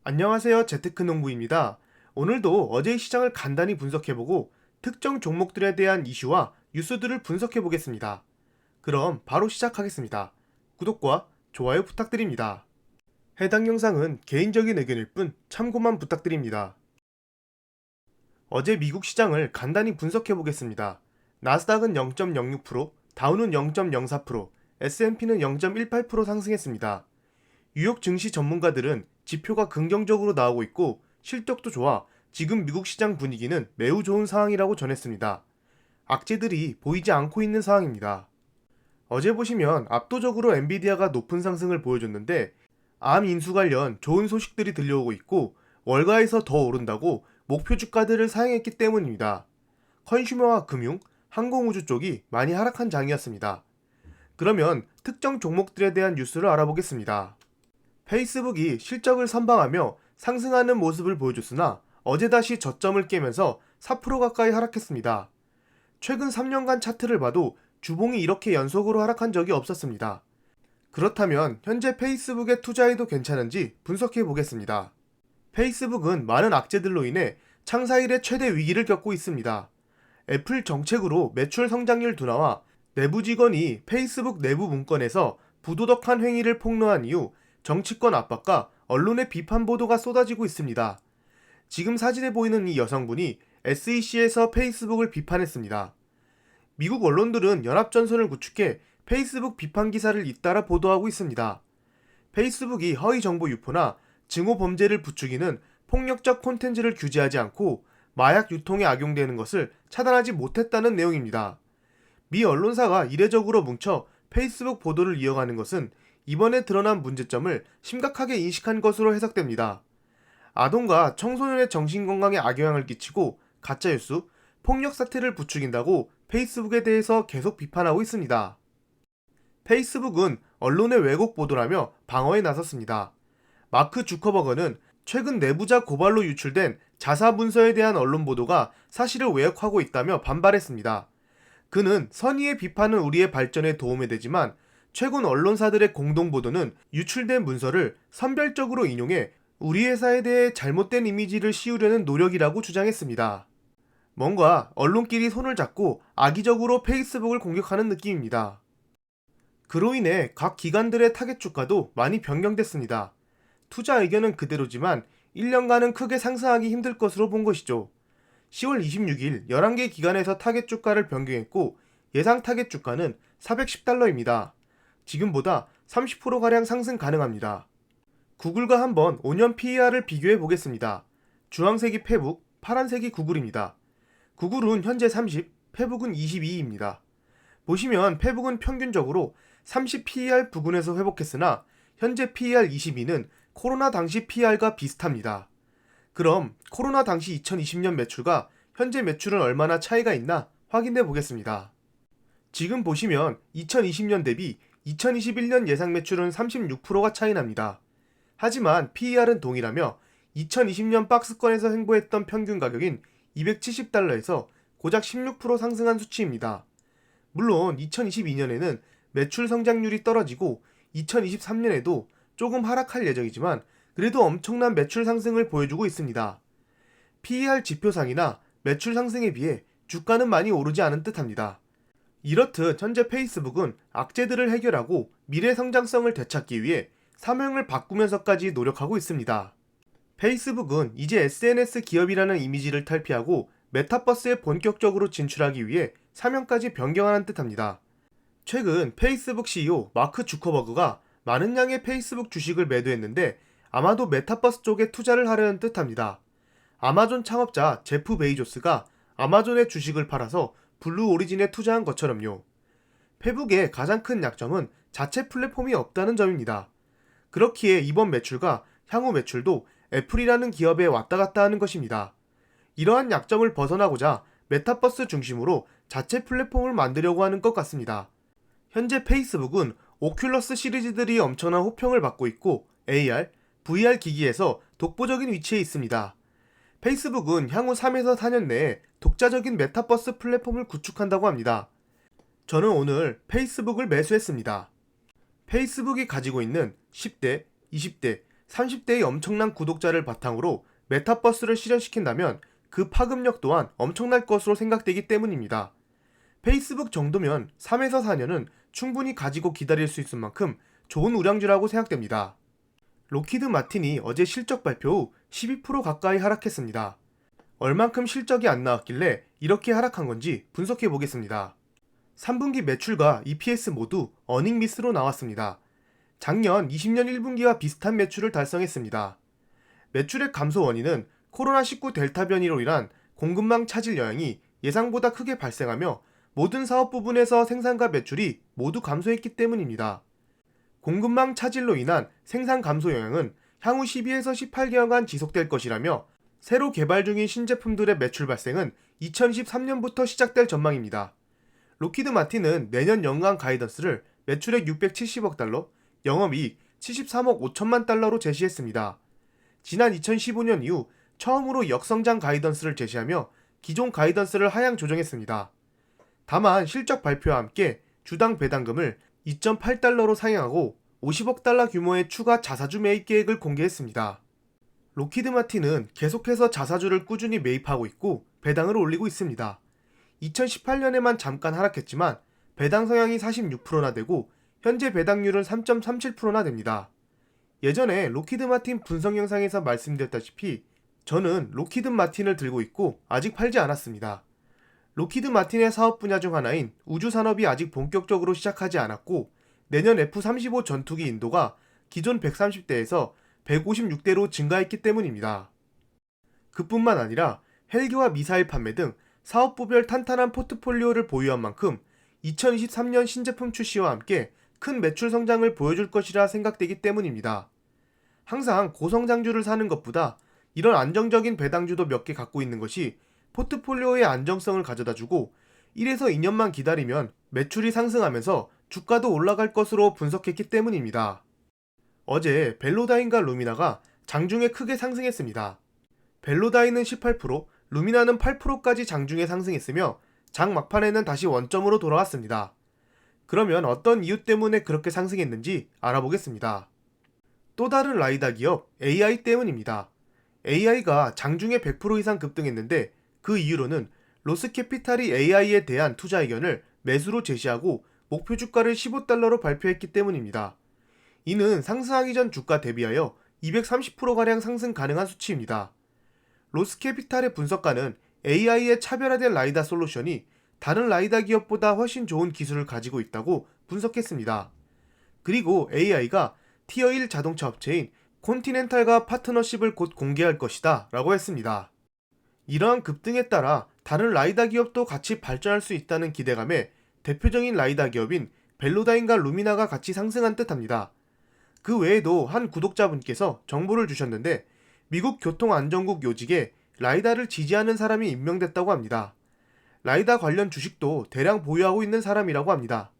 안녕하세요. 재테크농부입니다. 오늘도 어제의 시장을 간단히 분석해보고 특정 종목들에 대한 이슈와 뉴스들을 분석해보겠습니다. 그럼 바로 시작하겠습니다. 구독과 좋아요 부탁드립니다. 해당 영상은 개인적인 의견일 뿐 참고만 부탁드립니다. 어제 미국 시장을 간단히 분석해보겠습니다. 나스닥은 0.06%, 다우는 0.04%, S&P는 0.18% 상승했습니다. 뉴욕 증시 전문가들은 지표가 긍정적으로 나오고 있고 실적도 좋아 지금 미국 시장 분위기는 매우 좋은 상황이라고 전했습니다. 악재들이 보이지 않고 있는 상황입니다. 어제 보시면 압도적으로 엔비디아가 높은 상승을 보여줬는데 암 인수 관련 좋은 소식들이 들려오고 있고 월가에서 더 오른다고 목표 주가들을 사용했기 때문입니다. 컨슈머와 금융, 항공우주 쪽이 많이 하락한 장이었습니다. 그러면 특정 종목들에 대한 뉴스를 알아보겠습니다. 페이스북이 실적을 선방하며 상승하는 모습을 보여줬으나 어제 다시 저점을 깨면서 4% 가까이 하락했습니다. 최근 3년간 차트를 봐도 주봉이 이렇게 연속으로 하락한 적이 없었습니다. 그렇다면 현재 페이스북에 투자해도 괜찮은지 분석해 보겠습니다. 페이스북은 많은 악재들로 인해 창사 이래 최대 위기를 겪고 있습니다. 애플 정책으로 매출 성장률 둔화와 내부 직원이 페이스북 내부 문건에서 부도덕한 행위를 폭로한 이후 정치권 압박과 언론의 비판 보도가 쏟아지고 있습니다. 지금 사진에 보이는 이 여성분이 SEC에서 페이스북을 비판했습니다. 미국 언론들은 연합전선을 구축해 페이스북 비판 기사를 잇따라 보도하고 있습니다. 페이스북이 허위 정보 유포나 증오 범죄를 부추기는 폭력적 콘텐츠를 규제하지 않고 마약 유통에 악용되는 것을 차단하지 못했다는 내용입니다. 미 언론사가 이례적으로 뭉쳐 페이스북 보도를 이어가는 것은 이번에 드러난 문제점을 심각하게 인식한 것으로 해석됩니다. 아동과 청소년의 정신건강에 악영향을 끼치고 가짜뉴스, 폭력 사태를 부추긴다고 페이스북에 대해서 계속 비판하고 있습니다. 페이스북은 언론의 왜곡 보도라며 방어에 나섰습니다. 마크 주커버거는 최근 내부자 고발로 유출된 자사 문서에 대한 언론 보도가 사실을 왜곡하고 있다며 반발했습니다. 그는 선의의 비판은 우리의 발전에 도움이 되지만 최근 언론사들의 공동보도는 유출된 문서를 선별적으로 인용해 우리 회사에 대해 잘못된 이미지를 씌우려는 노력이라고 주장했습니다. 뭔가 언론끼리 손을 잡고 악의적으로 페이스북을 공격하는 느낌입니다. 그로 인해 각 기관들의 타겟 주가도 많이 변경됐습니다. 투자 의견은 그대로지만 1년간은 크게 상승하기 힘들 것으로 본 것이죠. 10월 26일 11개 기관에서 타겟 주가를 변경했고 예상 타겟 주가는 410달러입니다. 지금보다 30%가량 상승 가능합니다. 구글과 한번 5년 PER을 비교해 보겠습니다. 주황색이 페북, 파란색이 구글입니다. 구글은 현재 30, 페북은 22입니다. 보시면 페북은 평균적으로 30 PER 부근에서 회복했으나 현재 PER 22는 코로나 당시 PER과 비슷합니다. 그럼 코로나 당시 2020년 매출과 현재 매출은 얼마나 차이가 있나 확인해 보겠습니다. 지금 보시면 2020년 대비 2021년 예상 매출은 36%가 차이 납니다. 하지만 PER은 동일하며 2020년 박스권에서 횡보했던 평균 가격인 270달러에서 고작 16% 상승한 수치입니다. 물론 2022년에는 매출 성장률이 떨어지고 2023년에도 조금 하락할 예정이지만 그래도 엄청난 매출 상승을 보여주고 있습니다. PER 지표상이나 매출 상승에 비해 주가는 많이 오르지 않은 듯합니다. 이렇듯 현재 페이스북은 악재들을 해결하고 미래 성장성을 되찾기 위해 사명을 바꾸면서까지 노력하고 있습니다. 페이스북은 이제 SNS 기업이라는 이미지를 탈피하고 메타버스에 본격적으로 진출하기 위해 사명까지 변경하는 듯합니다. 최근 페이스북 CEO 마크 주커버그가 많은 양의 페이스북 주식을 매도했는데 아마도 메타버스 쪽에 투자를 하려는 듯합니다. 아마존 창업자 제프 베이조스가 아마존의 주식을 팔아서 블루 오리진에 투자한 것처럼요. 페북의 가장 큰 약점은 자체 플랫폼이 없다는 점입니다. 그렇기에 이번 매출과 향후 매출도 애플이라는 기업에 왔다 갔다 하는 것입니다. 이러한 약점을 벗어나고자 메타버스 중심으로 자체 플랫폼을 만들려고 하는 것 같습니다. 현재 페이스북은 오큘러스 시리즈들이 엄청난 호평을 받고 있고 AR, VR 기기에서 독보적인 위치에 있습니다. 페이스북은 향후 3에서 4년 내에 독자적인 메타버스 플랫폼을 구축한다고 합니다. 저는 오늘 페이스북을 매수했습니다. 페이스북이 가지고 있는 10대, 20대, 30대의 엄청난 구독자를 바탕으로 메타버스를 실현시킨다면 그 파급력 또한 엄청날 것으로 생각되기 때문입니다. 페이스북 정도면 3에서 4년은 충분히 가지고 기다릴 수 있을 만큼 좋은 우량주라고 생각됩니다. 록히드 마틴이 어제 실적 발표 후 12% 가까이 하락했습니다. 얼만큼 실적이 안 나왔길래 이렇게 하락한 건지 분석해 보겠습니다. 3분기 매출과 EPS 모두 어닝 미스로 나왔습니다. 작년 20년 1분기와 비슷한 매출을 달성했습니다. 매출의 감소 원인은 코로나19 델타 변이로 인한 공급망 차질 영향이 예상보다 크게 발생하며 모든 사업 부분에서 생산과 매출이 모두 감소했기 때문입니다. 공급망 차질로 인한 생산 감소 영향은 향후 12에서 18개월간 지속될 것이라며 새로 개발 중인 신제품들의 매출 발생은 2023년부터 시작될 전망입니다. 록히드 마틴은 내년 연간 가이던스를 매출액 670억 달러, 영업이익 73억 5천만 달러로 제시했습니다. 지난 2015년 이후 처음으로 역성장 가이던스를 제시하며 기존 가이던스를 하향 조정했습니다. 다만 실적 발표와 함께 주당 배당금을 2.8달러로 상향하고 50억 달러 규모의 추가 자사주 매입 계획을 공개했습니다. 록히드 마틴은 계속해서 자사주를 꾸준히 매입하고 있고 배당을 올리고 있습니다. 2018년에만 잠깐 하락했지만 배당 성향이 46%나 되고 현재 배당률은 3.37%나 됩니다. 예전에 록히드 마틴 분석 영상에서 말씀드렸다시피 저는 록히드 마틴을 들고 있고 아직 팔지 않았습니다. 록히드 마틴의 사업 분야 중 하나인 우주 산업이 아직 본격적으로 시작하지 않았고 내년 F-35 전투기 인도가 기존 130대에서 156대로 증가했기 때문입니다. 그뿐만 아니라 헬기와 미사일 판매 등 사업부별 탄탄한 포트폴리오를 보유한 만큼 2023년 신제품 출시와 함께 큰 매출 성장을 보여줄 것이라 생각되기 때문입니다. 항상 고성장주를 사는 것보다 이런 안정적인 배당주도 몇 개 갖고 있는 것이 포트폴리오의 안정성을 가져다주고 1에서 2년만 기다리면 매출이 상승하면서 주가도 올라갈 것으로 분석했기 때문입니다. 어제 벨로다인과 루미나가 장중에 크게 상승했습니다. 벨로다인은 18%, 루미나는 8%까지 장중에 상승했으며 장 막판에는 다시 원점으로 돌아왔습니다. 그러면 어떤 이유 때문에 그렇게 상승했는지 알아보겠습니다. 또 다른 라이다 기업 AI 때문입니다. AI가 장중에 100% 이상 급등했는데 그 이유로는 로스캐피탈이 AI에 대한 투자 의견을 매수로 제시하고 목표 주가를 15달러로 발표했기 때문입니다. 이는 상승하기 전 주가 대비하여 230%가량 상승 가능한 수치입니다. 로스캐피탈의 분석가는 AI의 차별화된 라이다 솔루션이 다른 라이다 기업보다 훨씬 좋은 기술을 가지고 있다고 분석했습니다. 그리고 AI가 티어 1 자동차 업체인 콘티넨탈과 파트너십을 곧 공개할 것이다 라고 했습니다. 이러한 급등에 따라 다른 라이다 기업도 같이 발전할 수 있다는 기대감에 대표적인 라이다 기업인 벨로다인과 루미나가 같이 상승한 듯합니다. 그 외에도 한 구독자분께서 정보를 주셨는데 미국 교통안전국 요직에 라이다를 지지하는 사람이 임명됐다고 합니다. 라이다 관련 주식도 대량 보유하고 있는 사람이라고 합니다.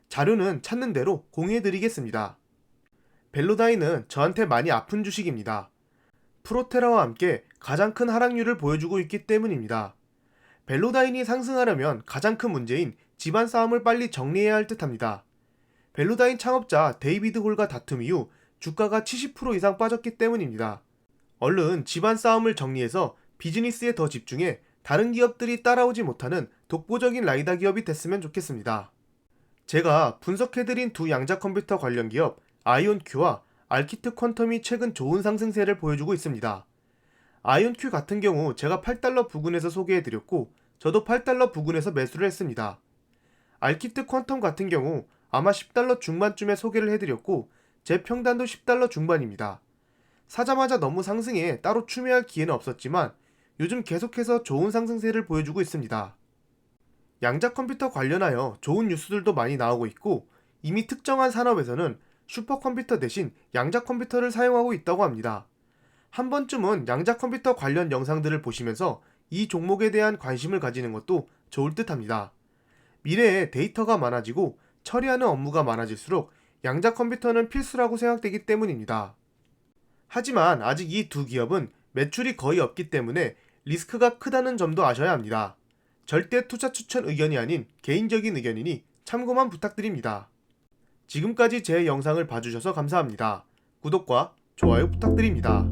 자료는 찾는 대로 공유해드리겠습니다. 벨로다인은 저한테 많이 아픈 주식입니다. 프로테라와 함께 가장 큰 하락률을 보여주고 있기 때문입니다. 벨로다인이 상승하려면 가장 큰 문제인 집안 싸움을 빨리 정리해야 할 듯합니다. 벨로다인 창업자 데이비드 홀과 다툼 이후 주가가 70% 이상 빠졌기 때문입니다. 얼른 집안 싸움을 정리해서 비즈니스에 더 집중해 다른 기업들이 따라오지 못하는 독보적인 라이다 기업이 됐으면 좋겠습니다. 제가 분석해드린 두 양자 컴퓨터 관련 기업 아이온큐와 알키트 퀀텀이 최근 좋은 상승세를 보여주고 있습니다. 아이온큐 같은 경우 제가 8달러 부근에서 소개해드렸고 저도 8달러 부근에서 매수를 했습니다. 알키트 퀀텀 같은 경우 아마 10달러 중반쯤에 소개를 해드렸고 제 평단도 10달러 중반입니다. 사자마자 너무 상승해 따로 추매할 기회는 없었지만 요즘 계속해서 좋은 상승세를 보여주고 있습니다. 양자 컴퓨터 관련하여 좋은 뉴스들도 많이 나오고 있고 이미 특정한 산업에서는 슈퍼컴퓨터 대신 양자 컴퓨터를 사용하고 있다고 합니다. 한 번쯤은 양자 컴퓨터 관련 영상들을 보시면서 이 종목에 대한 관심을 가지는 것도 좋을 듯 합니다. 미래에 데이터가 많아지고 처리하는 업무가 많아질수록 양자 컴퓨터는 필수라고 생각되기 때문입니다. 하지만 아직 이 두 기업은 매출이 거의 없기 때문에 리스크가 크다는 점도 아셔야 합니다. 절대 투자 추천 의견이 아닌 개인적인 의견이니 참고만 부탁드립니다. 지금까지 제 영상을 봐주셔서 감사합니다. 구독과 좋아요 부탁드립니다.